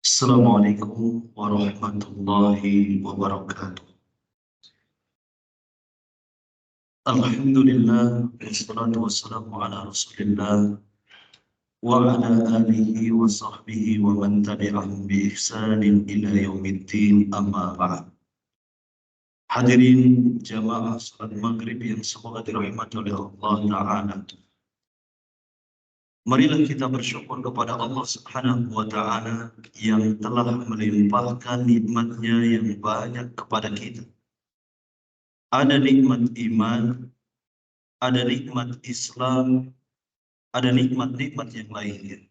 Assalamualaikum warahmatullahi wabarakatuh. Alhamdulillah, wassalatu wassalamu ala rasulillah wa ala alihi wa sahbihi wa man tabi'ahum bi ihsanin ila yaumiddin, amma ba'd. Hadirin jamaah salat maghrib yang semoga dirahmati oleh Allah Ta'ala. Marilah kita bersyukur kepada Allah Subhanahu wa Ta'ala yang telah melimpahkan nikmatnya yang banyak kepada kita. Ada nikmat iman, ada nikmat Islam, ada nikmat-nikmat yang lainnya.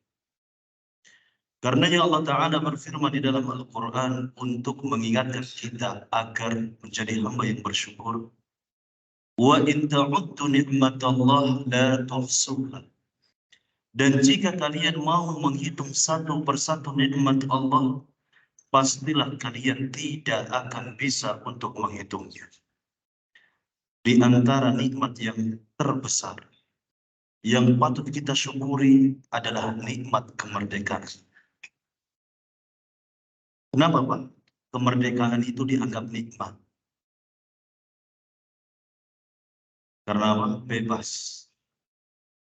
Karenanya Allah Ta'ala berfirman di dalam Al-Quran untuk mengingatkan kita agar menjadi hamba yang bersyukur. Wa in ta'uddu ni'matallah la tuhsuha. Dan jika kalian mau menghitung satu persatu nikmat Allah, pastilah kalian tidak akan bisa untuk menghitungnya. Di antara nikmat yang terbesar yang patut kita syukuri adalah nikmat kemerdekaan. Kenapa, Pak? Kemerdekaan itu dianggap nikmat. Karena apa? Bebas.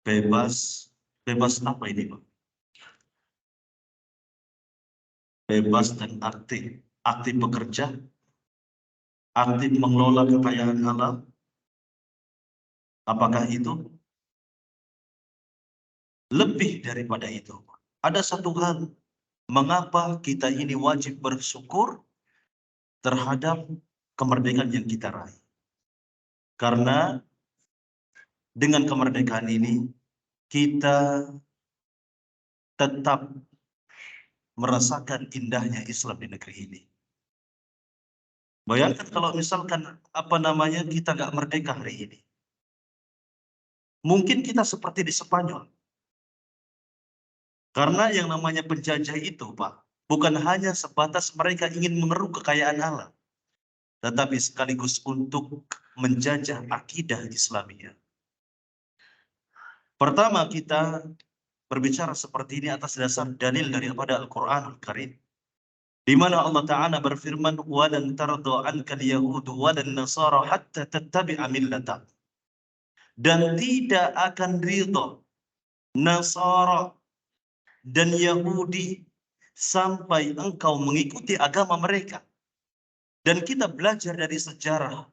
Bebas. Bebas apa ini, Pak? Bebas dan aktif. Aktif bekerja, aktif mengelola kekayaan alam. Apakah itu? Lebih daripada itu. Ada satu hal. Mengapa kita ini wajib bersyukur terhadap kemerdekaan yang kita raih? Karena dengan kemerdekaan ini, kita tetap merasakan indahnya Islam di negeri ini. Bayangkan kalau misalkan kita nggak merdeka hari ini. Mungkin kita seperti di Spanyol. Karena yang namanya penjajah itu, Pak, bukan hanya sebatas mereka ingin mengeruk kekayaan alam, tetapi sekaligus untuk menjajah akidah Islamiyah. Pertama, kita berbicara seperti ini atas dasar dalil daripada Al-Quranul Karim, di mana Allah Ta'ala berfirman, وَلَنْ تَرْضَ عَنْكَ الْيَهُودُ وَلَا النَّصَارَى حَتَّى تَتَّبِعَ مِلَّتَهُمْ. Dan tidak akan ridha Nasara dan Yahudi sampai engkau mengikuti agama mereka. Dan kita belajar dari sejarah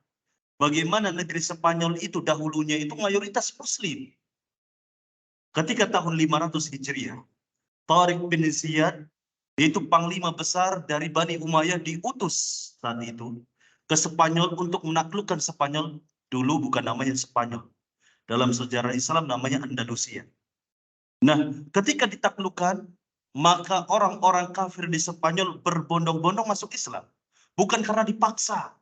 bagaimana negeri Spanyol itu dahulunya itu mayoritas Muslim. Ketika tahun 500 Hijriah, Tariq bin Ziyad, yaitu panglima besar dari Bani Umayyah, diutus saat itu ke Spanyol untuk menaklukkan Spanyol. Dulu bukan namanya Spanyol. Dalam sejarah Islam namanya Andalusia. Nah, ketika ditaklukkan, maka orang-orang kafir di Spanyol berbondong-bondong masuk Islam. Bukan karena dipaksa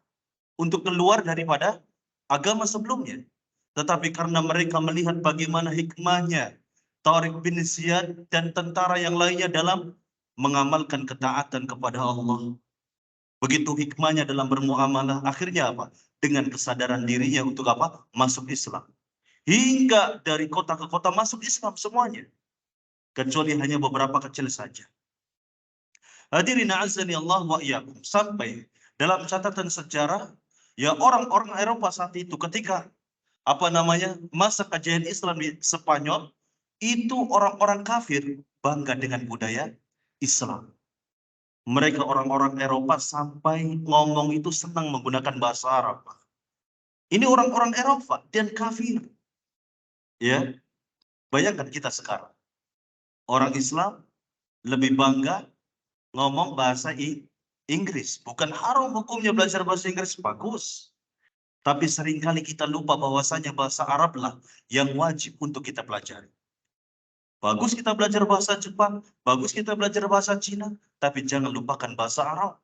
untuk keluar daripada agama sebelumnya, tetapi karena mereka melihat bagaimana hikmahnya Tariq bin Ziyad dan tentara yang lainnya dalam mengamalkan ketaatan kepada Allah. Begitu hikmahnya dalam bermuamalah, akhirnya apa? Dengan kesadaran dirinya untuk apa? Masuk Islam. Hingga dari kota ke kota masuk Islam semuanya. Kecuali hanya beberapa kecil saja. Hadirin azani Allah wa iyyakum, sampai dalam catatan sejarah ya orang-orang Eropa saat itu ketika masa kejayaan Islam di Spanyol, itu orang-orang kafir bangga dengan budaya Islam. Mereka orang-orang Eropa sampai ngomong itu senang menggunakan bahasa Arab. Ini orang-orang Eropa dan kafir. Ya, bayangkan kita sekarang. Orang Islam lebih bangga ngomong bahasa Inggris. Bukan haram hukumnya belajar bahasa Inggris, bagus. Tapi seringkali kita lupa bahwasanya bahasa Arab lah yang wajib untuk kita pelajari. Bagus kita belajar bahasa Jepang, bagus kita belajar bahasa Cina, tapi jangan lupakan bahasa Arab.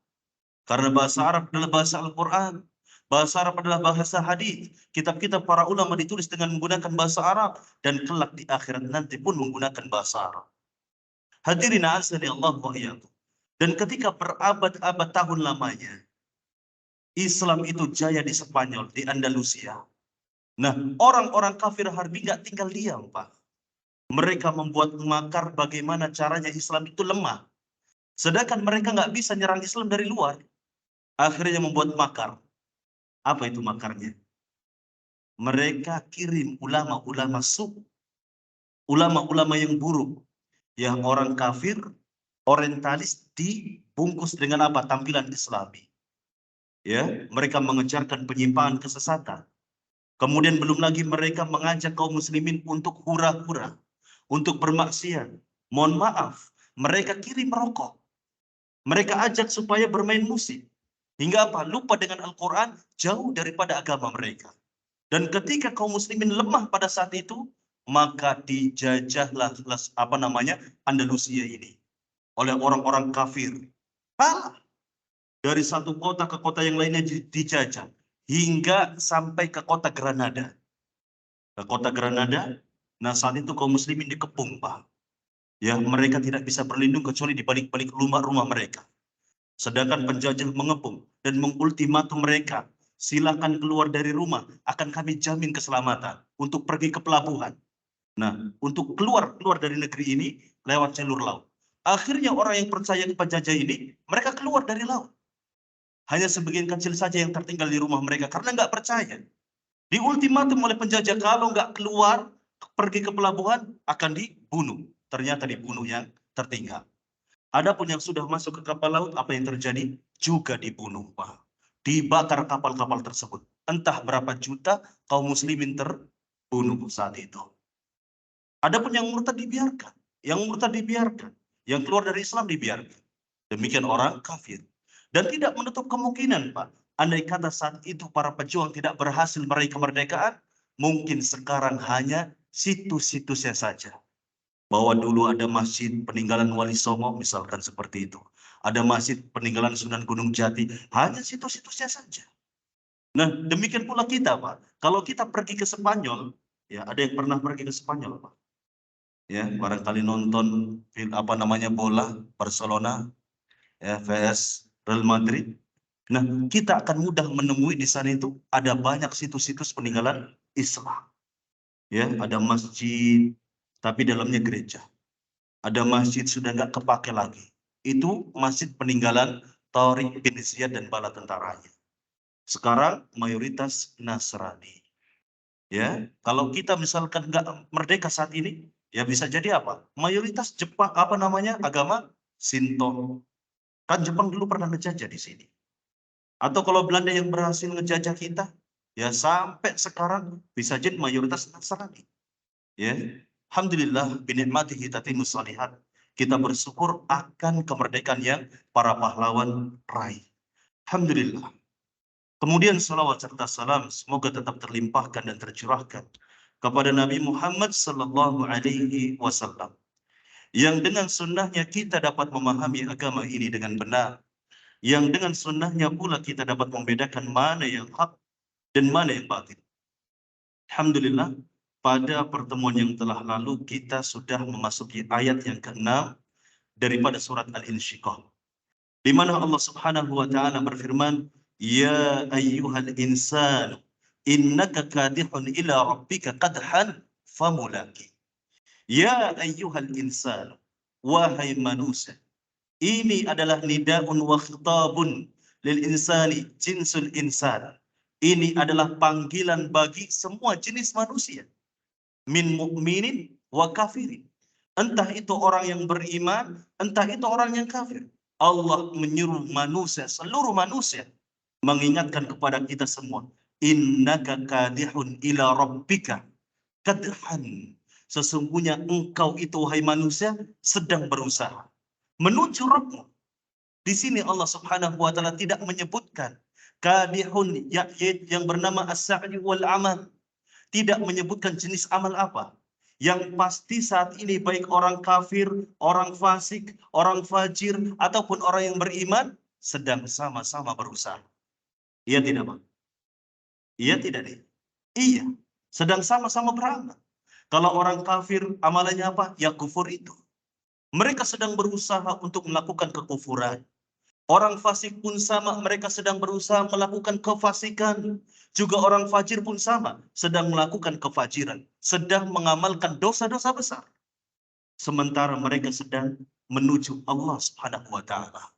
Karena bahasa Arab adalah bahasa Al-Quran. Bahasa Arab adalah bahasa hadis. Kitab-kitab para ulama ditulis dengan menggunakan bahasa Arab. Dan kelak di akhirat nanti pun menggunakan bahasa Arab. Hadirin azani Allah wa iyyakum. Dan ketika berabad-abad tahun lamanya, Islam itu jaya di Spanyol, di Andalusia. Nah, orang-orang kafir harbi nggak tinggal diam, Pak. Mereka membuat makar bagaimana caranya Islam itu lemah. Sedangkan mereka nggak bisa nyerang Islam dari luar. Akhirnya membuat makar. Apa itu makarnya? Mereka kirim ulama-ulama suku. Ulama-ulama yang buruk. Yang orang kafir, orientalis dibungkus dengan apa? Tampilan Islami. Ya, mereka mengejarkan penyimpangan kesesatan. Kemudian belum lagi mereka mengajak kaum muslimin untuk hura-hura, untuk bermaksiat. Mohon maaf, mereka kirim rokok. Mereka ajak supaya bermain musik. Hingga apa? Lupa dengan Al-Quran, jauh daripada agama mereka. Dan ketika kaum muslimin lemah pada saat itu, maka dijajahlah Andalusia ini oleh orang-orang kafir. Kalah. Dari satu kota ke kota yang lainnya dijajah. Hingga sampai ke kota Granada. Ke kota Granada, nah saat itu kaum muslimin dikepung, Pak. Ya, mereka tidak bisa berlindung kecuali di balik-balik rumah-rumah mereka. Sedangkan penjajah mengepung dan mengultimatum mereka, silakan keluar dari rumah, akan kami jamin keselamatan untuk pergi ke pelabuhan. Nah, untuk keluar dari negeri ini lewat jalur laut. Akhirnya orang yang percaya ke penjajah ini, mereka keluar dari laut. Hanya sebagian kecil saja yang tertinggal di rumah mereka karena nggak percaya. Diultimatum oleh penjajah, kalau nggak keluar, pergi ke pelabuhan, akan dibunuh. Ternyata dibunuh yang tertinggal. Adapun yang sudah masuk ke kapal laut, apa yang terjadi? Juga dibunuh, Pak. Dibakar kapal-kapal tersebut. Entah berapa juta kaum muslimin terbunuh saat itu. Adapun yang murtad dibiarkan. Yang murtad dibiarkan. Yang keluar dari Islam dibiarkan. Demikian orang kafir. Dan tidak menutup kemungkinan, Pak. Andai kata saat itu para pejuang tidak berhasil meraih kemerdekaan, mungkin sekarang hanya situs-situsnya saja. Bahwa dulu ada masjid peninggalan Wali Songo, misalkan seperti itu. Ada masjid peninggalan Sunan Gunung Jati, hanya situs-situsnya saja. Nah, demikian pula kita, Pak. Kalau kita pergi ke Spanyol, ya ada yang pernah pergi ke Spanyol, Pak. Ya, barangkali nonton bola Barcelona, ya, vs Real Madrid. Nah, kita akan mudah menemui di sana itu ada banyak situs-situs peninggalan Islam. Ya, ada masjid, tapi dalamnya gereja. Ada masjid sudah nggak kepake lagi. Itu masjid peninggalan Tariq bin Ziyad dan bala tentaranya. Sekarang mayoritas Nasrani. Ya, kalau kita misalkan nggak merdeka saat ini, ya bisa jadi apa? Mayoritas Jepang agama Shinto. Kan Jepang dulu pernah ngejajah di sini. Atau kalau Belanda yang berhasil ngejajah kita, ya sampai sekarang bisa jadi mayoritas Nasrani. Ya, alhamdulillah binikmatihi tatimmus shalihat. Kita bersyukur akan kemerdekaan yang para pahlawan raih. Alhamdulillah. Kemudian salawat serta salam semoga tetap terlimpahkan dan tercurahkan kepada Nabi Muhammad sallallahu alaihi wasallam. Yang dengan sunnahnya kita dapat memahami agama ini dengan benar. Yang dengan sunnahnya pula kita dapat membedakan mana yang hak dan mana yang batil. Alhamdulillah, pada pertemuan yang telah lalu kita sudah memasuki ayat yang ke-6 daripada surat Al-Insyiqaq. Di mana Allah Subhanahu wa taala berfirman, "Ya ayyuhal insan, innaka kadihun ila rabbika qadhan famulaki." Ya ayyuhal insan, wahai manusia, Ini adalah nida'un wa khitabun lil insani, jinsul insan. Ini adalah panggilan bagi semua jenis manusia. Min mu'minin wa kafirin. Entah itu orang yang beriman, entah itu orang yang kafir. Allah menyuruh manusia, seluruh manusia, mengingatkan kepada kita semua. Innaka kadihun ila rabbika kadhan. Sesungguhnya engkau itu, wahai manusia, sedang berusaha menuju Rabbmu. Di sini Allah Subhanahu wa taala tidak menyebutkan kadihun yang bernama as-sa'yu wal amal. Tidak menyebutkan jenis amal apa. Yang pasti saat ini baik orang kafir, orang fasik, orang fajir, ataupun orang yang beriman sedang sama-sama berusaha. Iya tidak, Pak? Iya tidak, nih? Iya, sedang sama-sama beramal. Kalau orang kafir amalannya apa? Ya kufur itu. Mereka sedang berusaha untuk melakukan kekufuran. Orang fasik pun sama, mereka sedang berusaha melakukan kefasikan. Juga orang fajir pun sama, sedang melakukan kefajiran, sedang mengamalkan dosa-dosa besar. Sementara mereka sedang menuju Allah Subhanahu wa taala.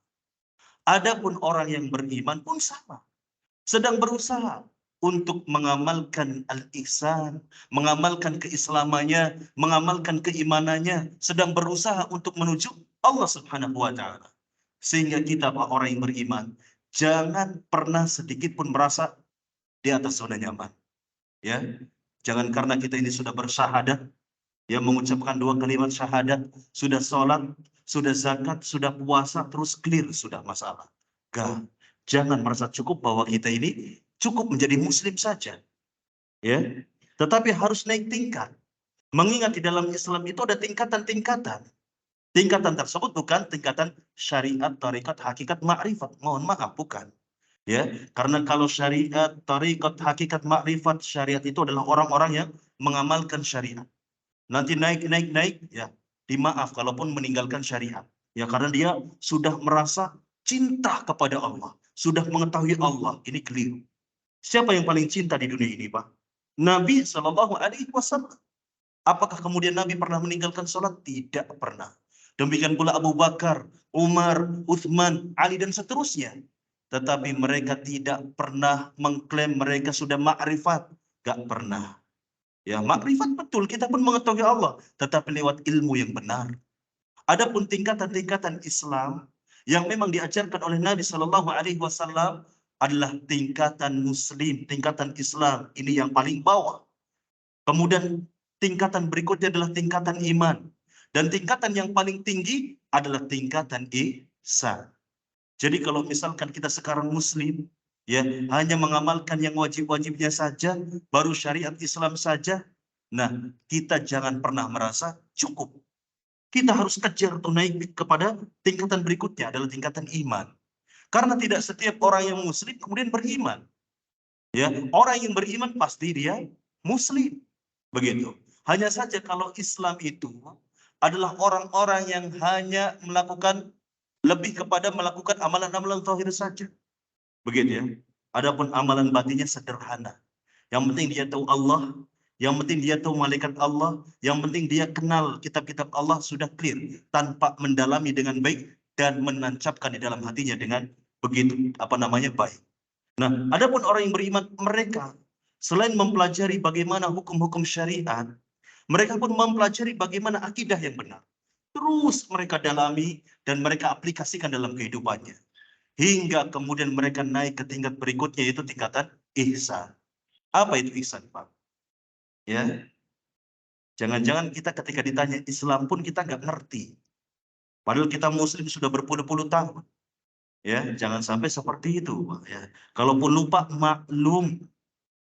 Adapun orang yang beriman pun sama, sedang berusaha untuk mengamalkan al-ihsan, mengamalkan keislamannya, mengamalkan keimanannya, sedang berusaha untuk menuju Allah Subhanahu wa taala. Sehingga kita, Pak, orang yang beriman, jangan pernah sedikit pun merasa di atas zona nyaman. Ya, jangan karena kita ini sudah bersyahadat, ya, mengucapkan 2 kalimat syahadat, sudah sholat, sudah zakat, sudah puasa, terus clear sudah masalah. Gak, jangan merasa cukup bahwa kita ini cukup menjadi muslim saja. Ya, tetapi harus naik tingkat. Mengingat di dalam Islam itu ada tingkatan-tingkatan. Tingkatan tersebut bukan tingkatan syariat, tarikat, hakikat, ma'rifat. Mohon maaf, bukan. Ya, karena kalau syariat, tarikat, hakikat, ma'rifat, syariat itu adalah orang-orang yang mengamalkan syariat. Nanti naik, ya, dimaaf kalaupun meninggalkan syariat. Ya, karena dia sudah merasa cinta kepada Allah, sudah mengetahui Allah. Ini keliru. Siapa yang paling cinta di dunia ini, Pak? Nabi Shallallahu Alaihi Wasallam. Apakah kemudian Nabi pernah meninggalkan sholat? Tidak pernah. Demikian pula Abu Bakar, Umar, Uthman, Ali, dan seterusnya. Tetapi mereka tidak pernah mengklaim mereka sudah ma'rifat. Gak pernah. Ya, makrifat betul, kita pun mengetahui Allah, tetapi lewat ilmu yang benar. Adapun tingkatan-tingkatan Islam yang memang diajarkan oleh Nabi Shallallahu Alaihi Wasallam adalah tingkatan Muslim, tingkatan Islam, ini yang paling bawah. Kemudian tingkatan berikutnya adalah tingkatan iman, dan tingkatan yang paling tinggi adalah tingkatan ihsan. Jadi kalau misalkan kita sekarang Muslim, ya, hanya mengamalkan yang wajib-wajibnya saja, baru syariat Islam saja, nah, kita jangan pernah merasa cukup. Kita harus kejar atau naik kepada tingkatan berikutnya, adalah tingkatan iman. Karena tidak setiap orang yang Muslim kemudian beriman. Ya, orang yang beriman pasti dia Muslim. Begitu. Hanya saja kalau Islam itu adalah orang-orang yang hanya melakukan, lebih kepada melakukan amalan-amalan zahir saja. Begitu, ya. Adapun amalan batinnya sederhana. Yang penting dia tahu Allah, yang penting dia tahu malaikat Allah, yang penting dia kenal kitab-kitab Allah, sudah clear, tanpa mendalami dengan baik dan menancapkan di dalam hatinya dengan begitu baik. Nah, adapun orang yang beriman, mereka selain mempelajari bagaimana hukum-hukum syariat, mereka pun mempelajari bagaimana akidah yang benar. Terus mereka dalami dan mereka aplikasikan dalam kehidupannya. Hingga kemudian mereka naik ke tingkat berikutnya, yaitu tingkatan ihsan. Apa itu ihsan, Pak? Ya, jangan-jangan kita ketika ditanya Islam pun kita nggak ngerti. Padahal kita Muslim sudah berpuluh-puluh tahun. Ya, jangan sampai seperti itu, Pak. Ya, kalaupun lupa, maklum.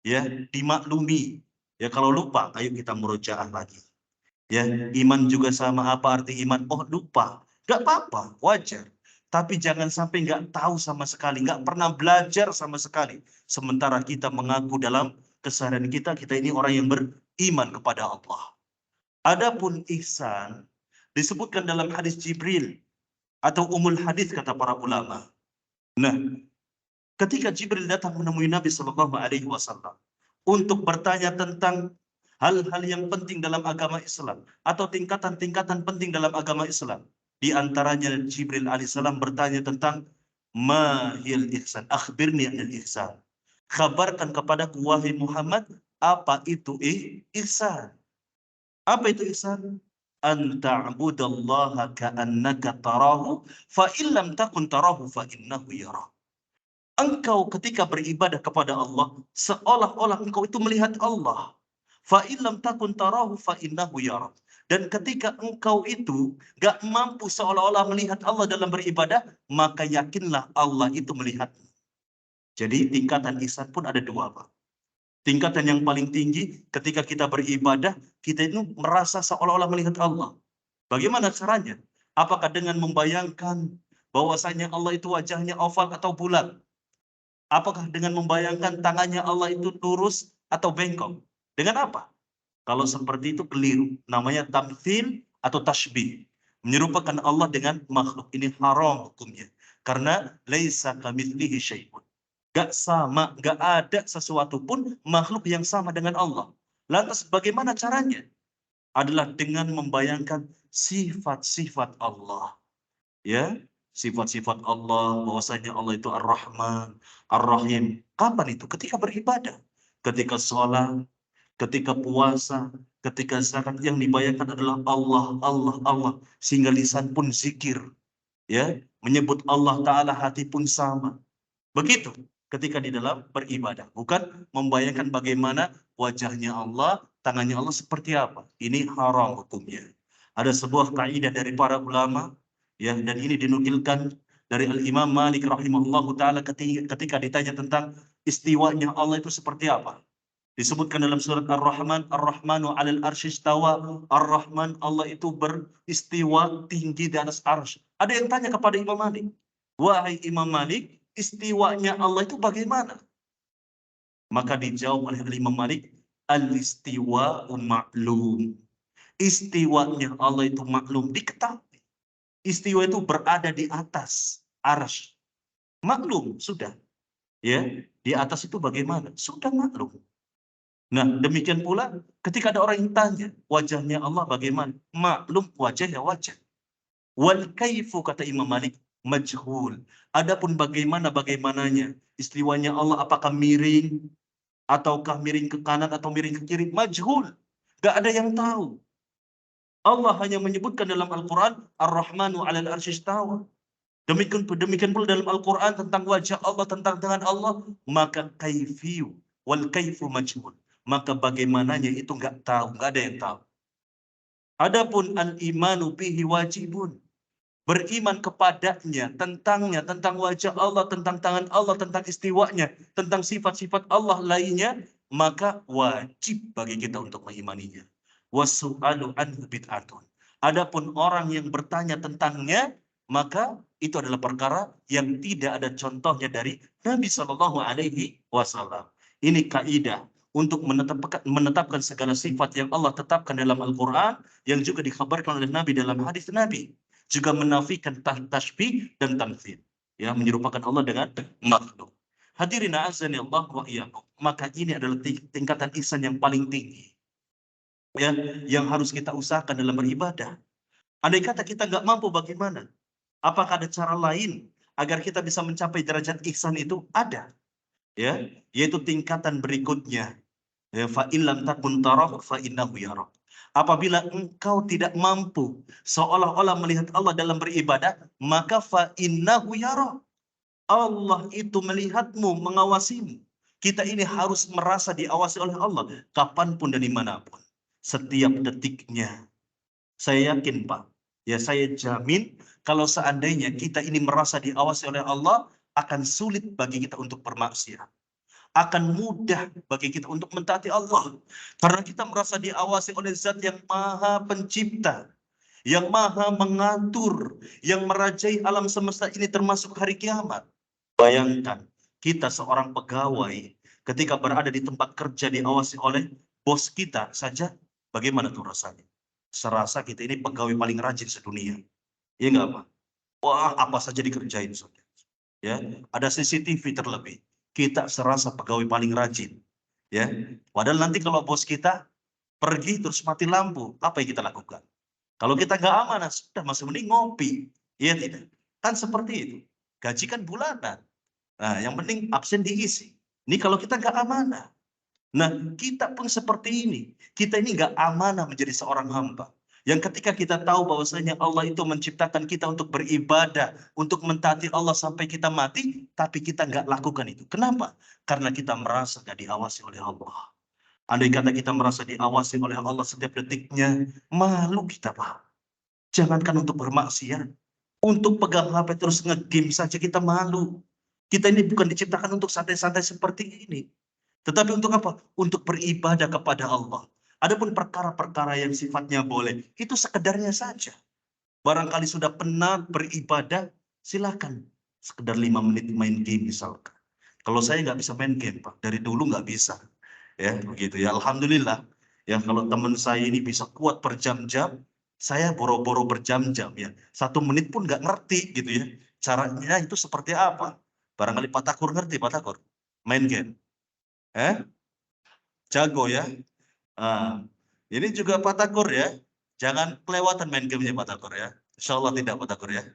Ya, dimaklumi. Ya, kalau lupa, ayo kita murojaah lagi. Ya, iman juga sama, apa arti iman? Oh, lupa. Nggak apa-apa, wajar. Tapi jangan sampai nggak tahu sama sekali, nggak pernah belajar sama sekali. Sementara kita mengaku dalam keseharian kita ini orang yang beriman kepada Allah. Adapun ihsan disebutkan dalam hadis Jibril atau umul hadis kata para ulama. Nah, ketika Jibril datang menemui Nabi Shallallahu Alaihi Wasallam untuk bertanya tentang hal-hal yang penting dalam agama Islam atau tingkatan-tingkatan penting dalam agama Islam, Di antaranya Jibril alaihissalam bertanya tentang mahil ihsan, akhbirni anil ihsan. Kabarkan kepadaku wahai Muhammad, apa itu ihsan? Apa itu ihsan? An ta'budallaha ka'annaka tarahu fa illam takun tarahu fa innahu yarah. Engkau ketika beribadah kepada Allah seolah-olah engkau itu melihat Allah. Fa illam takun tarahu fa innahu yarah. Dan ketika engkau itu gak mampu seolah-olah melihat Allah dalam beribadah, maka yakinlah Allah itu melihatmu. Jadi tingkatan ihsan pun ada dua, Pak. Tingkatan yang paling tinggi ketika kita beribadah, kita itu merasa seolah-olah melihat Allah. Bagaimana caranya? Apakah dengan membayangkan bahwasanya Allah itu wajahnya oval atau bulat? Apakah dengan membayangkan tangannya Allah itu lurus atau bengkok? Dengan apa? Kalau seperti itu keliru. Namanya tamthil atau tashbih. Menyerupakan Allah dengan makhluk. Ini haram hukumnya. Karena laisa kamitslihi syai'un. Gak sama, gak ada sesuatu pun makhluk yang sama dengan Allah. Lantas bagaimana caranya? Adalah dengan membayangkan sifat-sifat Allah. Ya, sifat-sifat Allah, bahwasanya Allah itu Ar-Rahman, Ar-Rahim. Kapan itu? Ketika beribadah, ketika sholat, ketika puasa, ketika zakat, yang dibayangkan adalah Allah, Allah, Allah, sehingga lisan pun zikir, ya, menyebut Allah Ta'ala, hati pun sama. Begitu ketika di dalam beribadah, bukan membayangkan bagaimana wajahnya Allah, tangannya Allah seperti apa. Ini haram hukumnya. Ada sebuah kaidah dari para ulama, ya, dan ini dinukilkan dari Al-Imam Malik rahimahullahu taala ketika ditanya tentang istiwanya Allah itu seperti apa. Disebutkan dalam surat Ar-Rahman, Ar-Rahmanu 'alal arsy istawa. Ar-Rahman, Allah itu beristiwa tinggi di atas arsy. Ada yang tanya kepada Imam Malik, wahai Imam Malik, istiwanya Allah itu bagaimana? Maka dijawab oleh Imam Malik, al-istiwa'u ma'lum. Istiwanya Allah itu maklum, diketahui. Istiwa itu berada di atas arsy. Maklum, sudah. Ya, di atas itu bagaimana? Sudah maklum. Nah, demikian pula ketika ada orang yang tanya, wajahnya Allah bagaimana? Maklum, wajahnya wajah. Wal kaifu, kata Imam Malik, majhul. Adapun bagaimananya, istiwanya Allah apakah miring, ataukah miring ke kanan atau miring ke kiri, majhul. Gak ada yang tahu. Allah hanya menyebutkan dalam Al-Quran, Ar-Rahmanu 'alal arsy istawa. Demikian pula dalam Al-Quran tentang wajah Allah, tentang tangan Allah, maka kaifiyu wal kaifu majhul. Maka bagaimananya itu nggak tahu, nggak ada yang tahu. Adapun al-imanu bihi wajibun. Beriman kepadanya, tentangnya, tentang wajah Allah, tentang tangan Allah, tentang istiwanya, tentang sifat-sifat Allah lainnya, maka wajib bagi kita untuk mengimaninya. Wasu'alu anhu bid'atun. Adapun orang yang bertanya tentangnya, maka itu adalah perkara yang tidak ada contohnya dari Nabi Shallallahu Alaihi Wasallam. Ini kaidah untuk menetapkan segala sifat yang Allah tetapkan dalam Al-Quran, yang juga dikabarkan oleh Nabi dalam hadis Nabi. Juga menafikan tashbih dan tamthil, ya, menyerupakan Allah dengan makhluk. Hadirin azani Allah wa iyyakum. Maka ini adalah tingkatan ihsan yang paling tinggi, ya, yang harus kita usahakan dalam beribadah. Andai kata kita nggak mampu, bagaimana? Apakah ada cara lain agar kita bisa mencapai derajat ihsan itu? Ada, ya, yaitu tingkatan berikutnya. Ya, fa illam takun tarah fa innahu yarah. Apabila engkau tidak mampu seolah-olah melihat Allah dalam beribadah, maka fa innahu yarah. Allah itu melihatmu, mengawasimu. Kita ini harus merasa diawasi oleh Allah kapanpun dan dimanapun, setiap detiknya. Saya yakin, Pak, ya, saya jamin kalau seandainya kita ini merasa diawasi oleh Allah, akan sulit bagi kita untuk bermaksiat. Akan mudah bagi kita untuk mentaati Allah. Karena kita merasa diawasi oleh zat yang maha pencipta, yang maha mengatur, yang merajai alam semesta ini termasuk hari kiamat. Bayangkan, kita seorang pegawai, ketika berada di tempat kerja diawasi oleh bos kita saja, bagaimana tuh rasanya? Serasa kita ini pegawai paling rajin sedunia. Iya nggak, Pak? Wah, apa saja dikerjain, saudara. Ya, ada CCTV terlebih. Kita serasa pegawai paling rajin. Ya, padahal nanti kalau bos kita pergi terus mati lampu, apa yang kita lakukan? Kalau kita nggak amanah, sudah masih mending ngopi. Iya tidak? Kan seperti itu. Gaji kan bulanan. Nah, yang penting absen diisi. Ini kalau kita nggak amanah. Nah, kita pun seperti ini. Kita ini nggak amanah menjadi seorang hamba. Yang ketika kita tahu bahwasanya Allah itu menciptakan kita untuk beribadah, untuk mentaati Allah sampai kita mati, tapi kita nggak lakukan itu. Kenapa? Karena kita merasa nggak diawasi oleh Allah. Andai kata kita merasa diawasi oleh Allah setiap detiknya, malu kita, Pak. Jangankan untuk bermaksiat, untuk pegang HP terus nge-game saja kita malu. Kita ini bukan diciptakan untuk santai-santai seperti ini. Tetapi untuk apa? Untuk beribadah kepada Allah. Adapun perkara-perkara yang sifatnya boleh, itu sekedarnya saja. Barangkali sudah penat beribadah, silakan. Sekedar 5 menit main game misalkan. Kalau saya nggak bisa main game, Pak. Dari dulu nggak bisa. Ya, begitu ya. Alhamdulillah. Ya, kalau teman saya ini bisa kuat berjam-jam, saya boro-boro berjam-jam ya. 1 menit pun nggak ngerti gitu ya. Caranya itu seperti apa? Barangkali Pak Takur ngerti, Pak Takur. Main game. Eh? Jago ya. Ah, ini juga Pak Takur ya. Jangan kelewatan main gamenya Pak Takur ya. Insya Allah tidak Pak Takur ya.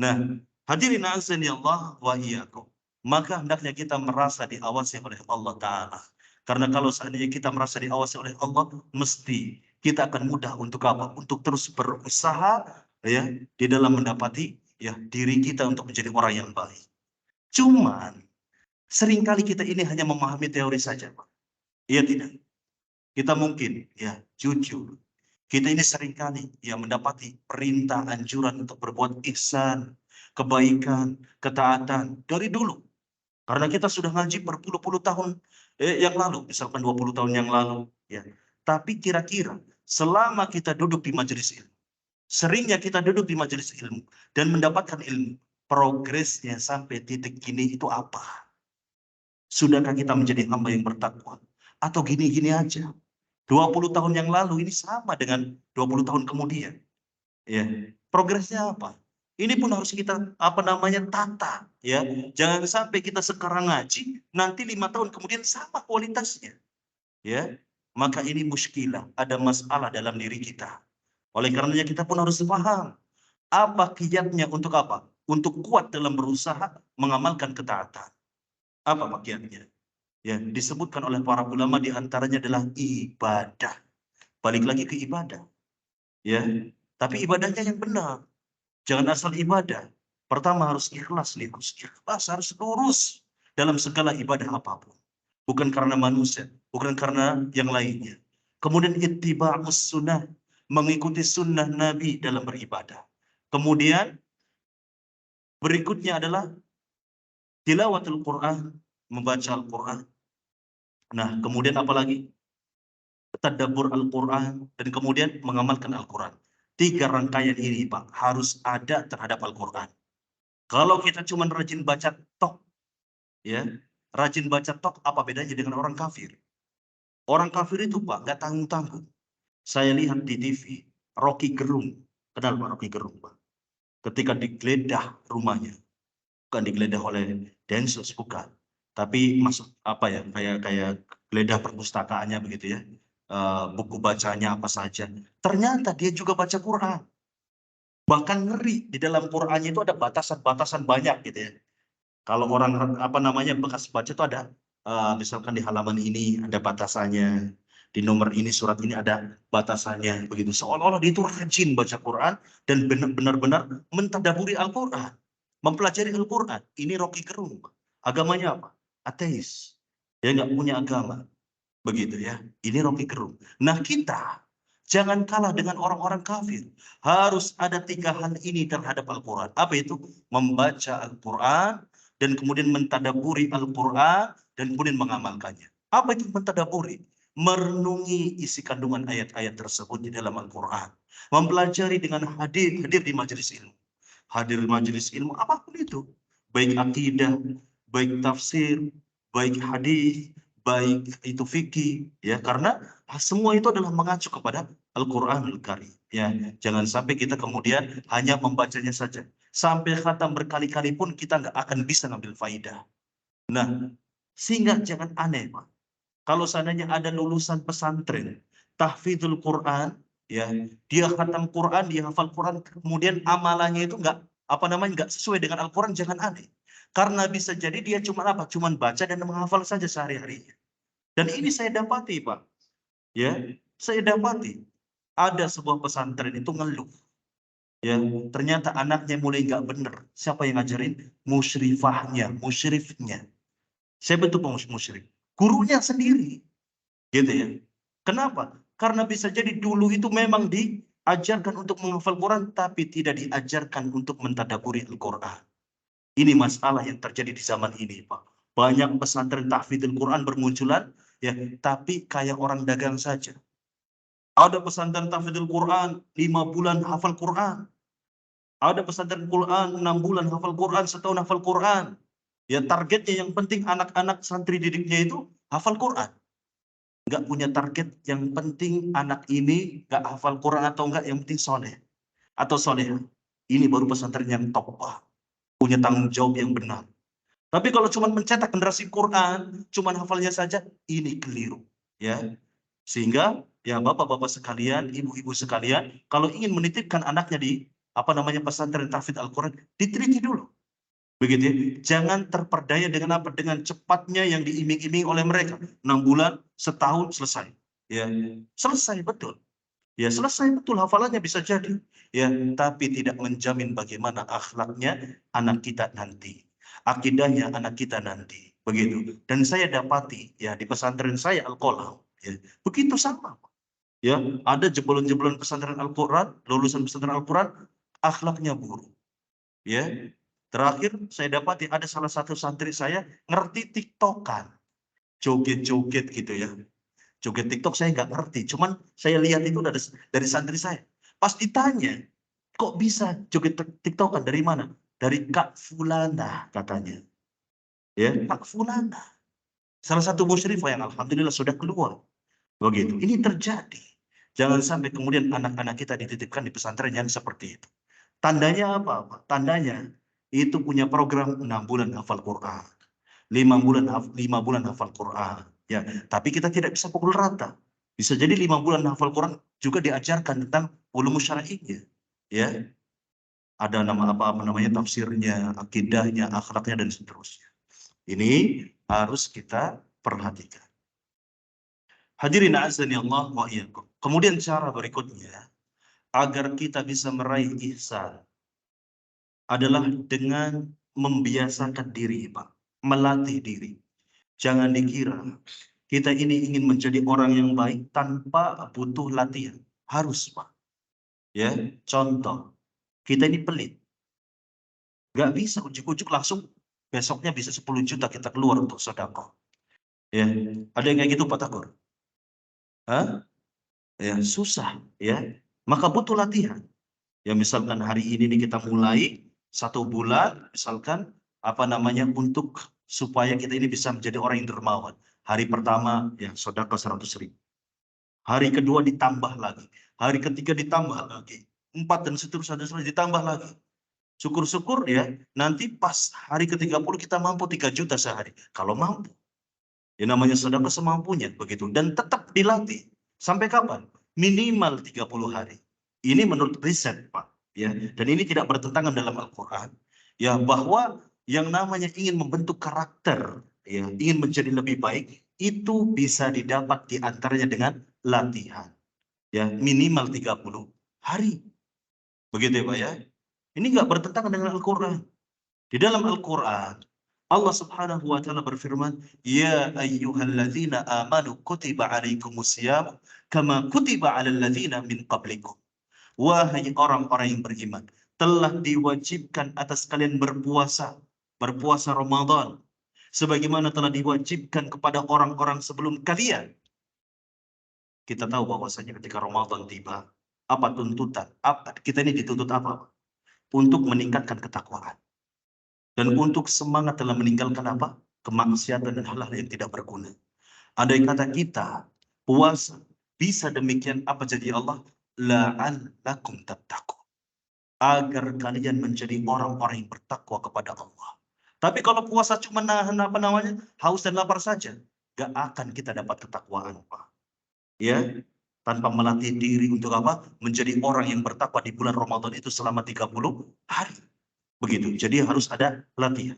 Nah, hadirin azan ya Allah wa iyyakum. Maka hendaknya kita merasa diawasi oleh Allah Ta'ala. Karena kalau seandainya kita merasa diawasi oleh Allah, mesti kita akan mudah untuk apa? Untuk terus berusaha ya di dalam mendapati ya diri kita untuk menjadi orang yang baik. Cuman seringkali kita ini hanya memahami teori saja, Pak. Iya tidak? Kita mungkin ya jujur. Kita ini seringkali ya mendapati perintah anjuran untuk berbuat ihsan, kebaikan, ketaatan dari dulu. Karena kita sudah ngaji berpuluh-puluh tahun yang lalu, misalkan 20 tahun yang lalu, ya. Tapi kira-kira selama kita duduk di majelis ilmu, seringnya kita duduk di majelis ilmu dan mendapatkan ilmu, progresnya sampai titik ini itu apa? Sudahkah kita menjadi hamba yang bertakwa? Atau gini-gini aja? 20 tahun yang lalu ini sama dengan 20 tahun kemudian. Ya. Progresnya apa? Ini pun harus kita apa namanya tata ya. Jangan sampai kita sekarang ngaji nanti 5 tahun kemudian sama kualitasnya. Ya. Maka ini muskilah, ada masalah dalam diri kita. Oleh karenanya kita pun harus paham apa kiatnya untuk apa? Untuk kuat dalam berusaha mengamalkan ketaatan. Apa kiatnya? Ya, disebutkan oleh para ulama di antaranya adalah ibadah. Balik lagi ke ibadah. Ya, tapi ibadahnya yang benar. Jangan asal ibadah. Pertama harus ikhlas nih, harus ikhlas, harus lurus dalam segala ibadah apapun. Bukan karena manusia, bukan karena yang lainnya. Kemudian ittiba'us sunnah, mengikuti sunnah Nabi dalam beribadah. Kemudian berikutnya adalah tilawatul Quran, membaca Al-Quran. Nah, kemudian apa lagi? Tadabbur Al-Quran, dan kemudian mengamalkan Al-Quran. 3 rangkaian ini, Pak, harus ada terhadap Al-Quran. Kalau kita cuma rajin baca tok, ya, rajin baca tok, apa bedanya dengan orang kafir? Orang kafir itu, Pak, nggak tanggung-tanggung. Saya lihat di TV, Rocky Gerung, kenal Pak Rocky Gerung, Pak? Ketika digeledah rumahnya, bukan digeledah oleh Densus, bukan. Tapi masuk apa ya, kayak geledah perpustakaannya begitu ya. Buku bacanya apa saja. Ternyata dia juga baca Quran. Bahkan ngeri, di dalam Qurannya itu ada batasan-batasan banyak gitu ya. Kalau orang apa namanya bekas baca itu ada misalkan di halaman ini ada batasannya, di nomor ini surat ini ada batasannya begitu. Seolah-olah dia itu rajin baca Quran dan benar-benar mentadaburi Al-Quran, mempelajari Al-Quran. Ini Rocky Gerung. Agamanya apa? Ateis. Dia nggak punya agama. Begitu ya. Ini Rocky Gerung. Nah kita jangan kalah dengan orang-orang kafir. Harus ada 3 hal ini terhadap Al-Quran. Apa itu? Membaca Al-Quran, dan kemudian mentadaburi Al-Quran, dan kemudian mengamalkannya. Apa itu mentadaburi? Merenungi isi kandungan ayat-ayat tersebut di dalam Al-Quran. Mempelajari dengan hadir di majelis ilmu. Hadir di majelis ilmu apapun itu. Baik akidah, baik tafsir, baik hadis, baik itu fikih, ya, karena semua itu adalah mengacu kepada Al-Qur'anul Karim, ya. Jangan sampai kita kemudian hanya membacanya saja. Sampai khatam berkali-kali pun kita nggak akan bisa ngambil faidah. Nah, sehingga jangan aneh, Pak. Kalau seandainya ada lulusan pesantren, tahfidzul Quran, ya dia khatam Quran, dia hafal Quran, kemudian amalannya itu nggak sesuai dengan Al-Quran, jangan aneh. Karena bisa jadi dia cuma cuman baca dan menghafal saja sehari-harinya. Dan ini saya dapati, Pak. Ya, saya dapati ada sebuah pesantren itu ngeluh. Ya, ternyata anaknya mulai nggak bener. Siapa yang ngajarin? Musyrifnya. Saya bentuk musyrif. Gurunya sendiri. Gitu ya. Kenapa? Karena bisa jadi dulu itu memang diajarkan untuk menghafal Quran, tapi tidak diajarkan untuk mentadaburi Al-Quran. Ini masalah yang terjadi di zaman ini, Pak. Banyak pesantren tahfidzul Quran bermunculan, ya, tapi kayak orang dagang saja. Ada pesantren tahfidzul Quran 5 bulan hafal Quran. Ada pesantren Quran 6 bulan hafal Quran, setahun hafal Quran. Ya targetnya yang penting anak-anak santri didiknya itu hafal Quran. Nggak punya target, yang penting anak ini nggak hafal Quran atau enggak, yang penting soleh atau soleh. Ini baru pesantren yang top, Pak. Punya tanggung jawab yang benar. Tapi kalau cuma mencetak generasi Quran, cuma hafalnya saja, ini keliru. Ya, sehingga ya bapak-bapak sekalian, ibu-ibu sekalian, kalau ingin menitipkan anaknya di pesantren tahfidz Al-Quran, diteliti dulu. Begitu ya. Jangan terperdaya dengan dengan cepatnya yang diiming-iming oleh mereka. 6 bulan, setahun selesai. Ya, selesai betul. Ya, selesai betul hafalannya bisa jadi. Ya, tapi tidak menjamin bagaimana akhlaknya anak kita nanti. Akidahnya anak kita nanti. Begitu. Dan saya dapati ya di pesantren saya Al-Qolam, ya, begitu sama. Ya, ada jebolan-jebolan pesantren Al-Quran, lulusan pesantren Al-Quran, akhlaknya buruk. Ya, terakhir saya dapati ada salah satu santri saya ngerti TikTokan, joget-joget gitu ya. Joget TikTok saya nggak ngerti, cuman saya lihat itu dari santri saya. Pas ditanya, kok bisa joget TikTokan dari mana? Dari Kak Fulana katanya. Ya, Kak Fulana. Salah satu musyrifah yang alhamdulillah sudah keluar. Begitu. Ini terjadi. Jangan sampai kemudian anak-anak kita dititipkan di pesantren yang seperti itu. Tandanya apa? Tandanya itu punya program 6 bulan hafal Quran. 5 bulan hafal Quran. Ya, tapi kita tidak bisa pukul rata. Bisa jadi 5 bulan hafal Quran juga diajarkan tentang ulum syar'inya. Ya, ada apa namanya tafsirnya, akidahnya, akhlaknya dan seterusnya. Ini harus kita perhatikan. Hadirin azani Allah wa iyyakum. Kemudian cara berikutnya agar kita bisa meraih ihsan adalah dengan membiasakan diri, Pak. Melatih diri. Jangan dikira kita ini ingin menjadi orang yang baik tanpa butuh latihan. Harus, Pak. Ya, contoh, kita ini pelit. Nggak bisa ujuk-ujuk langsung besoknya bisa 10 juta kita keluar untuk sedekah. Ya, ada yang kayak gitu, Pak Tagor? Hah? Ya, susah, ya. Maka butuh latihan. Ya, misalkan hari ini nih kita mulai 1 bulan, misalkan untuk supaya kita ini bisa menjadi orang yang dermawan. Hari pertama ya sedekah 100.000. Hari kedua ditambah lagi. Hari ketiga ditambah lagi. 4 dan seterusnya ditambah lagi. Syukur-syukur ya, nanti pas hari ke-30 kita mampu 3 juta sehari. Kalau mampu. Ya namanya sedekah semampunya begitu, dan tetap dilatih. Sampai kapan? Minimal 30 hari. Ini menurut riset, Pak, ya. Dan ini tidak bertentangan dalam Al-Qur'an. Ya, bahwa yang namanya ingin membentuk karakter, ya, ingin menjadi lebih baik, itu bisa didapat di antaranya dengan latihan. Ya, minimal 30 hari. Begitu ya, Pak ya. Ini nggak bertentangan dengan Al-Qur'an. Di dalam Al-Quran, Allah Subhanahu wa Ta'ala berfirman, "Ya ayyuhalladzina amanu kutiba alaikumusiyam kama kutiba alal ladzina min qablikum." Wahai orang-orang yang beriman, telah diwajibkan atas kalian berpuasa Ramadan sebagaimana telah diwajibkan kepada orang-orang sebelum kalian. Kita tahu bahwasanya ketika Ramadan tiba, apa tuntutan? Kita ini dituntut apa? Untuk meningkatkan ketakwaan. Dan untuk semangat dalam meninggalkan apa? Kemaksiatan dan hal-hal yang tidak berguna. Andai kata kita puasa bisa demikian, apa jadi Allah? La'allakum tattaqun. Agar kalian menjadi orang-orang yang bertakwa kepada Allah. Tapi kalau puasa cuma nahan haus dan lapar saja, gak akan kita dapat ketakwaan, Pak. Ya. tanpa melatih diri untuk apa? Menjadi orang yang bertakwa di bulan Ramadan itu selama 30 hari. Begitu. Jadi harus ada latihan.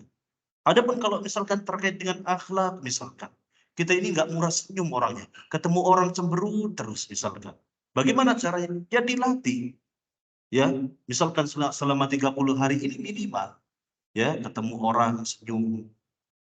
Adapun kalau misalkan terkait dengan akhlak, misalkan kita ini nggak murah senyum orangnya, ketemu orang cemberut terus misalkan. Bagaimana caranya? Ya dilatih. Ya, misalkan selama 30 hari ini minimal, ya ketemu orang senyum,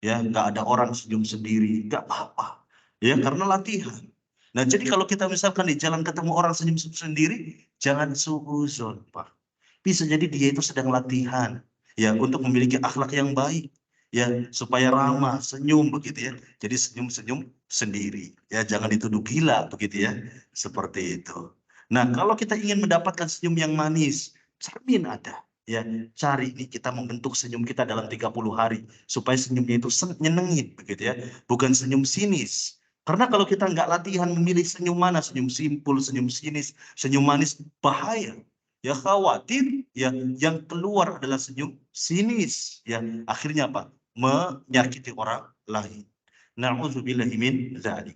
ya nggak ada orang senyum sendiri, nggak apa-apa, ya karena latihan. Nah jadi kalau kita misalkan di jalan ketemu orang senyum sendiri, jangan suuzon, Pak. Bisa jadi dia itu sedang latihan, ya untuk memiliki akhlak yang baik, ya supaya ramah, senyum begitu ya. Jadi senyum-senyum sendiri, ya jangan dituduh gila begitu ya, seperti itu. Nah kalau kita ingin mendapatkan senyum yang manis, cermin ada. Ya, cari nih kita membentuk senyum kita dalam 30 hari supaya senyumnya itu nyenengin begitu ya, bukan senyum sinis. Karena kalau kita nggak latihan memilih senyum mana, senyum simpul, senyum sinis, senyum manis, bahaya. Ya khawatir ya yang keluar adalah senyum sinis. Ya akhirnya apa? Menyakiti orang lain. Na'udzubillahi min dzalik.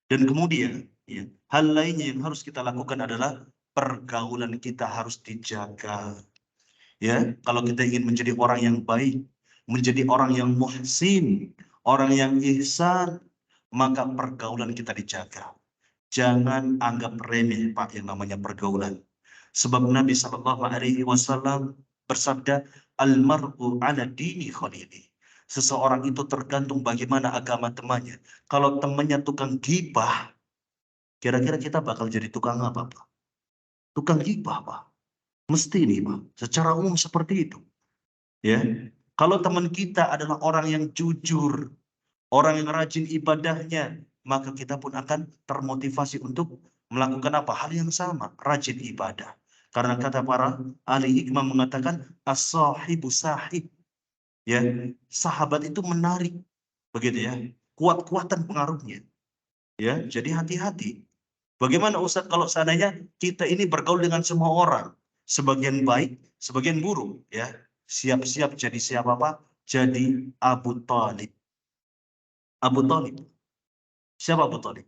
Dan kemudian ya, hal lainnya yang harus kita lakukan adalah pergaulan kita harus dijaga. Ya, kalau kita ingin menjadi orang yang baik, menjadi orang yang muhsin, orang yang ihsan, maka pergaulan kita dijaga. Jangan anggap remeh Pak yang namanya pergaulan. Sebab Nabi Shallallahu Alaihi Wasallam bersabda, "Almar'u ala dini khalili." Seseorang itu tergantung bagaimana agama temannya. Kalau temannya tukang gibah, kira-kira kita bakal jadi tukang apa, Pak? Tukang gibah, Pak. Mesti nih, Pak. Secara umum seperti itu. Ya, kalau teman kita adalah orang yang jujur, orang yang rajin ibadahnya, maka kita pun akan termotivasi untuk melakukan apa? Hal yang sama, rajin ibadah. Karena kata para ahli hikmah mengatakan as-sahibu sahib. Ya, sahabat itu menarik, begitu ya. Kuat-kuatan pengaruhnya. Ya, jadi hati-hati. Bagaimana Ustadz kalau seandainya kita ini bergaul dengan semua orang, sebagian baik, sebagian buruk, ya. Siap-siap jadi siapa Pak? Jadi Abu Talib. Abu Talib. Siapa Abu Talib?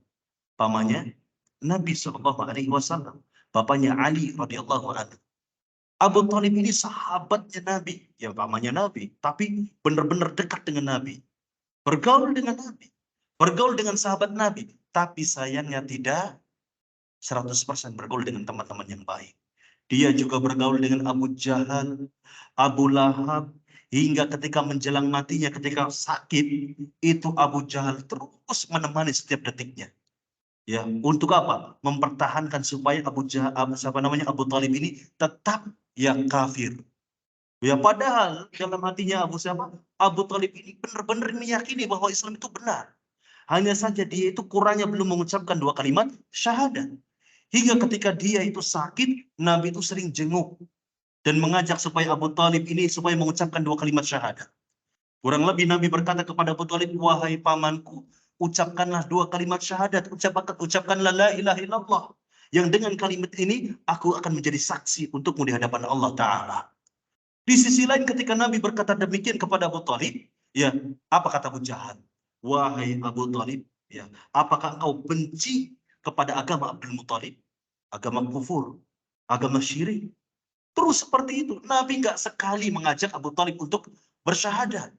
Pamannya Nabi Shallallahu Alaihi Wasallam, bapaknya Ali radhiyallahu anhu. Abu Talib ini sahabatnya Nabi, ya pamannya Nabi, tapi benar-benar dekat dengan Nabi, bergaul dengan Nabi, bergaul dengan sahabat Nabi, tapi sayangnya tidak 100% bergaul dengan teman-teman yang baik. Dia juga bergaul dengan Abu Jahal, Abu Lahab, hingga ketika menjelang matinya, ketika sakit, itu Abu Jahal terus menemani setiap detiknya. Ya, untuk apa? Mempertahankan supaya Abu Talib ini tetap yang kafir. Ya, padahal dalam hatinya Abu Talib ini benar-benar meyakini bahwa Islam itu benar. Hanya saja dia itu kurangnya belum mengucapkan 2 kalimat syahadat. Hingga ketika dia itu sakit, Nabi itu sering jenguk dan mengajak supaya Abu Talib ini supaya mengucapkan 2 kalimat syahadat. Kurang lebih Nabi berkata kepada Abu Talib, "Wahai pamanku, ucapkanlah 2 kalimat syahadat, ucapkanlah la ilaha illallah. Yang dengan kalimat ini aku akan menjadi saksi untukmu di hadapan Allah Ta'ala." Di sisi lain ketika Nabi berkata demikian kepada Abu Talib, ya, apa kata Abu Jahal? "Wahai Abu Talib, ya, apakah engkau benci kepada agama Abdul Muthalib? Agama kufur, agama syirik?" Terus seperti itu. Nabi nggak sekali mengajak Abu Talib untuk bersyahadat.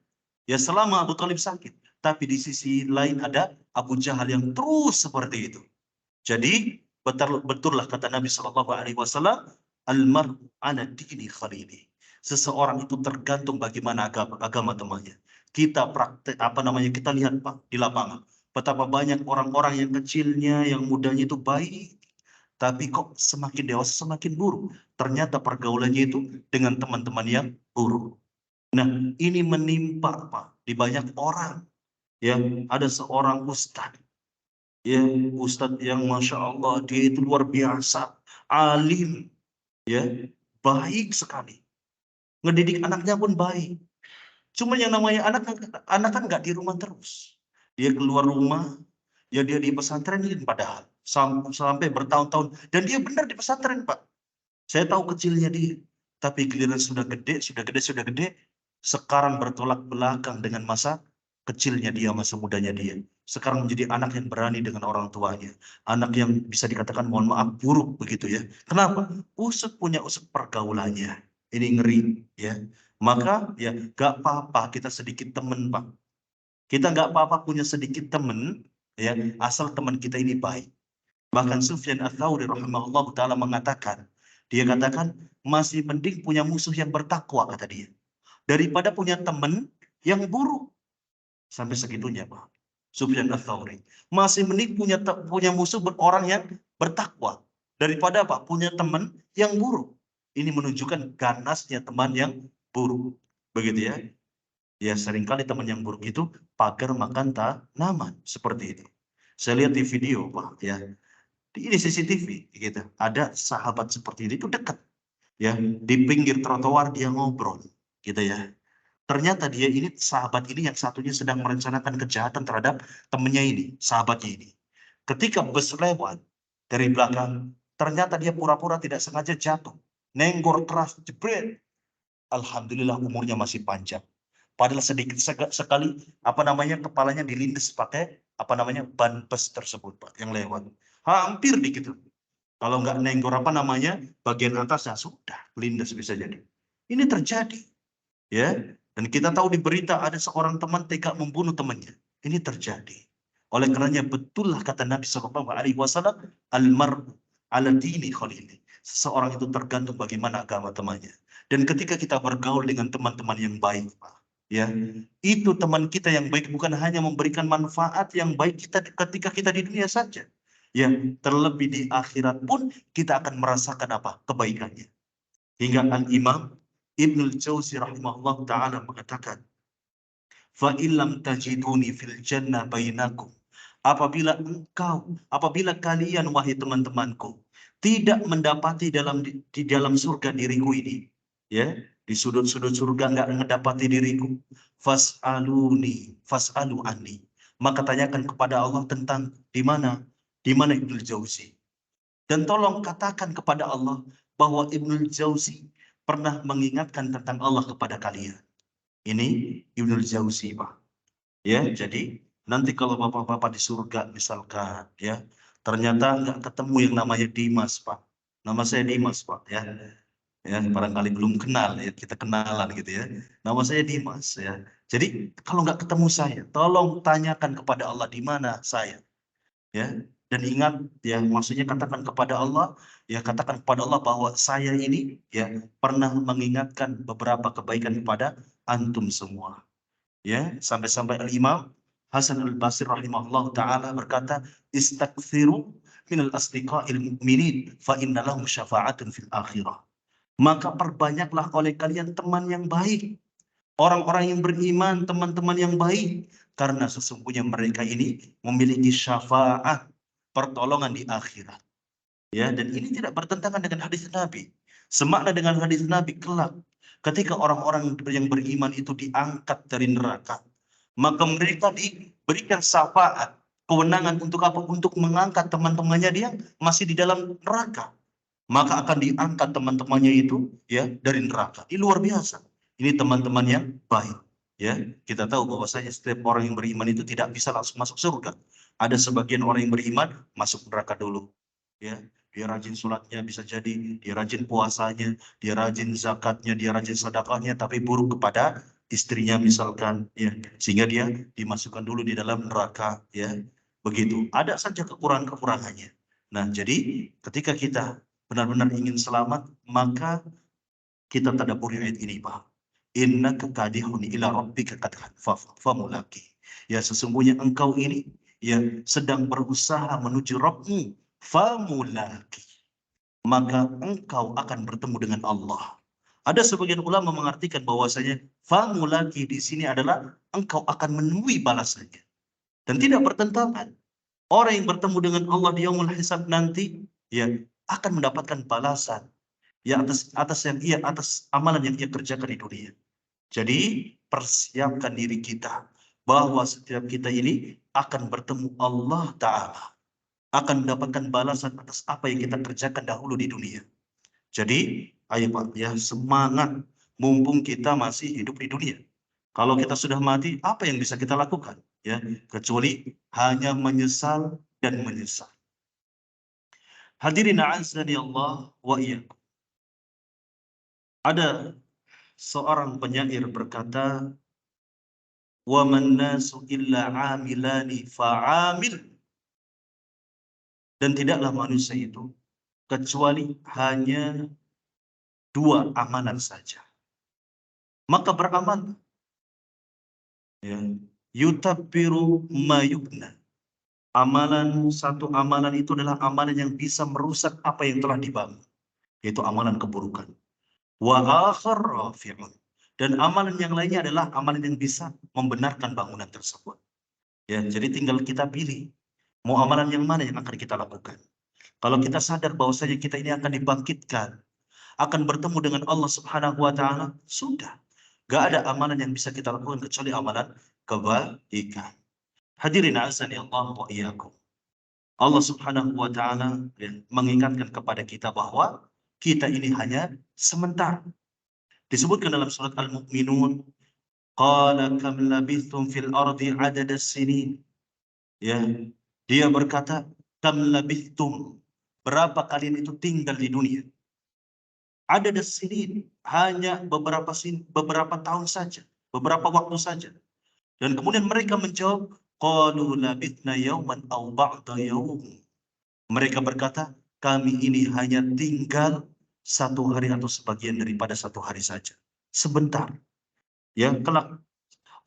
Ya selama Abu Talib sakit. Tapi di sisi lain ada Abu Jahal yang terus seperti itu. Jadi betullah kata Nabi Shallallahu Alaihi Wasallam, "Almar'u ala dini khalili." Seseorang itu tergantung bagaimana agama temannya. Kita praktek kita lihat Pak di lapangan. Betapa banyak orang-orang yang kecilnya, yang mudanya itu baik, tapi kok semakin dewasa semakin buruk. Ternyata pergaulannya itu dengan teman-teman yang buruk. Nah, ini menimpa Pak di banyak orang. Ya, ada seorang ustadz, ya, ustadz yang masya Allah dia itu luar biasa, alim, ya, baik sekali. Ngedidik anaknya pun baik. Cuma yang namanya anak kan nggak di rumah terus. Dia keluar rumah, ya dia di pesantren padahal sampai bertahun-tahun dan dia benar di pesantren Pak. Saya tahu kecilnya dia, tapi giliran sudah gede, sekarang bertolak belakang dengan masa kecilnya dia, masa mudanya dia. sekarang menjadi anak yang berani dengan orang tuanya, anak yang bisa dikatakan mohon maaf buruk begitu ya. Kenapa? Usut punya usut pergaulannya. Ini ngeri ya. Maka ya gak apa-apa kita sedikit temen Pak. Kita nggak apa-apa punya sedikit temen ya, asal teman kita ini baik. Bahkan Sufyan Ats-Tsauri rahimahullah taala mengatakan, dia katakan masih mending punya musuh yang bertakwa kata dia, daripada punya teman yang buruk. Sampai segitunya Pak. Sufyan Ats-Tsauri masih mending punya musuh orang yang bertakwa daripada Pak punya teman yang buruk. Ini menunjukkan ganasnya teman yang buruk. Begitu ya. Ya seringkali teman yang buruk itu pagar makan tanaman seperti itu. Saya lihat di video Pak ya. Ini CCTV gitu. Ada sahabat seperti itu dekat ya di pinggir trotoar dia ngobrol gitu ya. Ternyata dia ini sahabat ini yang satunya sedang merencanakan kejahatan terhadap temennya ini, sahabatnya ini. Ketika bus lewat dari belakang, ternyata dia pura-pura tidak sengaja jatuh. Nenggor keras, jebret. Alhamdulillah umurnya masih panjang. Padahal sedikit sekali apa namanya kepalanya dilindas pakai apa namanya ban bus tersebut Pak yang lewat. Hampir dikit. Kalau nggak nenggor apa namanya bagian atasnya sudah lindas bisa jadi. Ini terjadi ya. Dan kita tahu di berita ada seorang teman tega membunuh temannya. Ini terjadi. Oleh karenanya betullah kata Nabi Shallallahu Alaihi Wasallam, almar'u ala dini khalili. Seseorang itu tergantung bagaimana agama temannya. Dan ketika kita bergaul dengan teman-teman yang baik, Pak, ya, itu teman kita yang baik bukan hanya memberikan manfaat yang baik kita ketika kita di dunia saja. Ya, terlebih di akhirat pun kita akan merasakan apa? Kebaikannya. Hingga Al-Imam Ibnul Jauzi rahimahullah ta'ala mengatakan, fa illam tajiduni fil jannah bainakum. Apabila kalian wahai teman-temanku tidak mendapati di dalam surga diriku ini, ya, di sudut-sudut surga nggak mendapati diriku, fas'alu anni. Maka tanyakan kepada Allah tentang di mana Ibnul Jauzi. Dan tolong katakan kepada Allah bahwa Ibnul Jauzi pernah mengingatkan tentang Allah kepada kalian. Ini Ibnul Jauzi, Pak. Ya, jadi nanti kalau bapak-bapak di surga misalkan, ya, ternyata nggak ketemu yang namanya Dimas, Pak. Nama saya Dimas, Pak. Ya, ya barangkali belum kenal, ya kita kenalan gitu ya. Nama saya Dimas, ya. Jadi kalau nggak ketemu saya, tolong tanyakan kepada Allah di mana saya. Ya, dan ingat ya maksudnya katakan kepada Allah ya katakan kepada Allah bahwa saya ini ya pernah mengingatkan beberapa kebaikan kepada antum semua ya sampai-sampai Al-Imam Hasan Al-Basri rahimahullah taala berkata istaghfiru minal asdiqa'il mu'minin fa inna lahum syafa'atun fil akhirah, maka perbanyaklah oleh kalian teman yang baik, orang-orang yang beriman, teman-teman yang baik, karena sesungguhnya mereka ini memiliki syafaat, pertolongan di akhirat. Ya, dan ini tidak bertentangan dengan hadis Nabi. Semakna dengan hadis Nabi kelak ketika orang-orang yang beriman itu diangkat dari neraka, maka mereka diberikan syafaat, kewenangan untuk apa? Untuk mengangkat teman-temannya dia masih di dalam neraka. Maka akan diangkat teman-temannya itu ya dari neraka. Ini luar biasa. Ini teman-teman yang baik. Ya, kita tahu bahwasanya setiap orang yang beriman itu tidak bisa langsung masuk surga. Ada sebagian orang yang beriman masuk neraka dulu. Ya, dia rajin sholatnya bisa jadi, dia rajin puasanya, dia rajin zakatnya, dia rajin sedekahnya, tapi buruk kepada istrinya misalkan, ya, sehingga dia dimasukkan dulu di dalam neraka, ya, begitu. Ada saja kekurangan-kekurangannya. Nah, jadi ketika kita benar-benar ingin selamat, maka kita tadabburi ayat ini, Pak. Innaka kadihun ila rabbika kadhan famulaki. Ya, sesungguhnya engkau ini ya sedang berusaha menuju Rabbmu, famulaki. Maka engkau akan bertemu dengan Allah. Ada sebagian ulama mengartikan bahwasanya famulaki di sini adalah engkau akan menemui balasannya. Dan tidak bertentangan. Orang yang bertemu dengan Allah di yaumul hisab nanti ya akan mendapatkan balasan ya atas amalan yang ia kerjakan di dunia. Jadi persiapkan diri kita bahwa setiap kita ini akan bertemu Allah Ta'ala, akan mendapatkan balasan atas apa yang kita kerjakan dahulu di dunia. Jadi ayo Pak ya semangat mumpung kita masih hidup di dunia. Kalau kita sudah mati, apa yang bisa kita lakukan? ya, kecuali hanya menyesal dan menyesal. Hadirin a'azzani Allah wa iyyakum. Ada seorang penyair berkata, "Wa man nasu illa 'amilani fa'amil." Dan tidaklah manusia itu kecuali hanya dua amalan saja. Maka beramal, ya. Yutabbiru ma yubna. Satu amalan itu adalah amalan yang bisa merusak apa yang telah dibangun, yaitu amalan keburukan. Wa akhar rafi'un. Dan amalan yang lainnya adalah amalan yang bisa membenarkan bangunan tersebut. Ya, jadi tinggal kita pilih mau amalan yang mana yang akan kita lakukan. Kalau kita sadar bahwasanya kita ini akan dibangkitkan, akan bertemu dengan Allah Subhanahu wa taala, sudah. Gak ada amalan yang bisa kita lakukan kecuali amalan kebaikan. Hadirin azani Allah wa iyyakum. Allah Subhanahu wa taala mengingatkan kepada kita bahwa kita ini hanya sementara. Disebutkan dalam surat Al-Mu'minun, qala kam labithtum fil ardi adada sinin. Ya, dia berkata, kam labithtum, berapa kalian itu tinggal di dunia? Adada sinin, hanya beberapa tahun saja, beberapa waktu saja. Dan kemudian mereka menjawab, qalu labithna yawman aw ba'da yawm. Mereka berkata, kami ini hanya tinggal satu hari atau sebagian daripada satu hari saja. Sebentar. Ya, kelak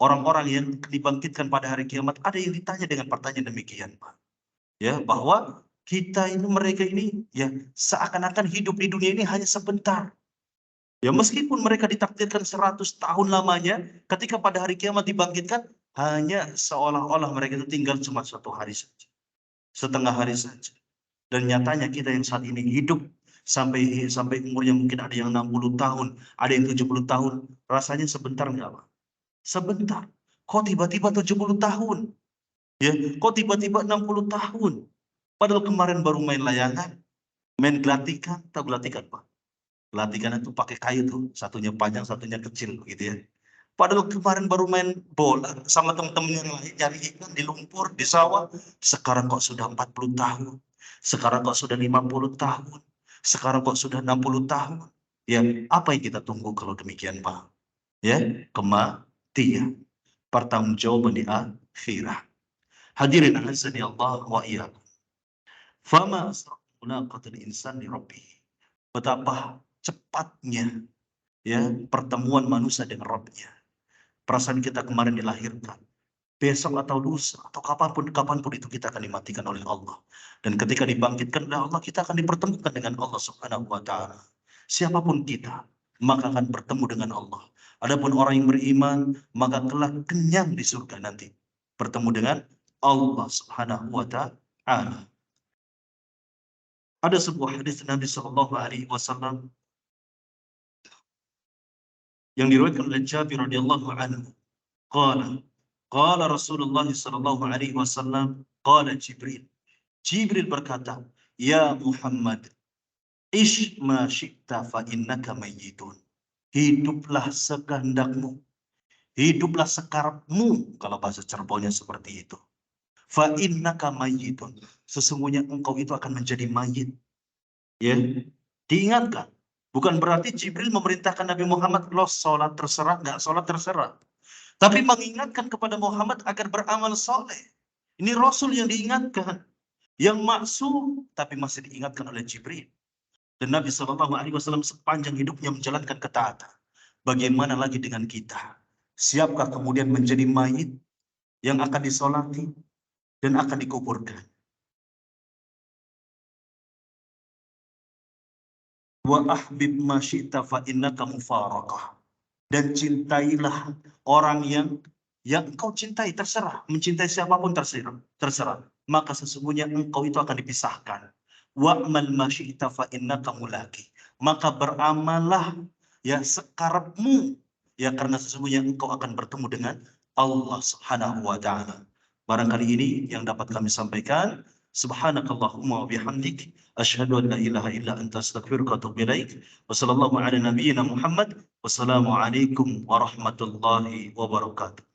orang-orang yang dibangkitkan pada hari kiamat ada yang ditanya dengan pertanyaan demikian, Pak. Ya, bahwa mereka ini ya seakan-akan hidup di dunia ini hanya sebentar. Ya, meskipun mereka ditakdirkan 100 tahun lamanya, ketika pada hari kiamat dibangkitkan, hanya seolah-olah mereka itu tinggal cuma satu hari saja. Setengah hari saja. Dan nyatanya kita yang saat ini hidup sampai umurnya mungkin ada yang 60 tahun, ada yang 70 tahun. Rasanya sebentar enggak, Pak? Sebentar. Kok tiba-tiba 70 tahun? Ya, kok tiba-tiba 60 tahun? Padahal kemarin baru main layangan, main gelatikan, tahu gelatikan, Pak? Gelatikan itu pakai kayu tuh, satunya panjang, satunya kecil gitu ya. Padahal kemarin baru main bola sama teman-teman yang lain, nyari ikan di lumpur, di sawah. Sekarang kok sudah 40 tahun. Sekarang kok sudah 50 tahun. Sekarang kok sudah 60 tahun. Ya, apa yang kita tunggu kalau demikian, Pak? Ya, kematian. Pertanggungjawaban di akhirat. Hadirin azani Allah wa iyyakum. Fama asra'u mulaqatul insan li rabbih. Betapa cepatnya ya pertemuan manusia dengan Rabbnya. Perasaan kita kemarin dilahirkan, besok atau lusa atau kapanpun itu kita akan dimatikan oleh Allah. Dan ketika dibangkitkan oleh Allah, kita akan dipertemukan dengan Allah Subhanahu wa taala. Siapapun kita, maka akan bertemu dengan Allah. Adapun orang yang beriman, maka kelak kenyang di surga nanti, bertemu dengan Allah Subhanahu wa taala. Ada sebuah hadis Nabi sallallahu alaihi wasallam yang diriwayatkan oleh Jabir radhiyallahu anhu. Qala Rasulullah sallallahu alaihi wasallam, qala Jibril. Jibril berkata, "Ya Muhammad, ish ma syi'ta fa innaka mayyitun." Hiduplah sekehendakmu. Hiduplah sekarapmu, kalau bahasa Cirebonnya seperti itu. Fa innaka mayyitun. Sesungguhnya engkau itu akan menjadi mayit. Ya. Diingatkan. Bukan berarti Jibril memerintahkan Nabi Muhammad, lo sholat terserah, nggak sholat terserah. Tapi mengingatkan kepada Muhammad agar beramal soleh. Ini Rasul yang diingatkan. Yang maksum, tapi masih diingatkan oleh Jibril. Dan Nabi SAW sepanjang hidupnya menjalankan ketaatan. Bagaimana lagi dengan kita? Siapkah kemudian menjadi mayit yang akan disolati dan akan dikuburkan? Wa ahbib ma syi'ta fa innaka mufaraqah. Dan cintailah orang yang engkau cintai, terserah. Mencintai siapapun terserah. Maka sesungguhnya engkau itu akan dipisahkan. Wa'mal ma syi'ta fa innaka mulaqi. Maka beramallah ya sekarapmu, ya karena sesungguhnya engkau akan bertemu dengan Allah Subhanahu wa taala. Barangkali ini yang dapat kami sampaikan. Subhanakallahumma wa bihamdik asyhadu an la ilaha illa anta astaghfiruka wa atubu ilaik. Wa sallallahu ala nabiyyina Muhammad. Wassalamualaikum warahmatullahi wabarakatuh.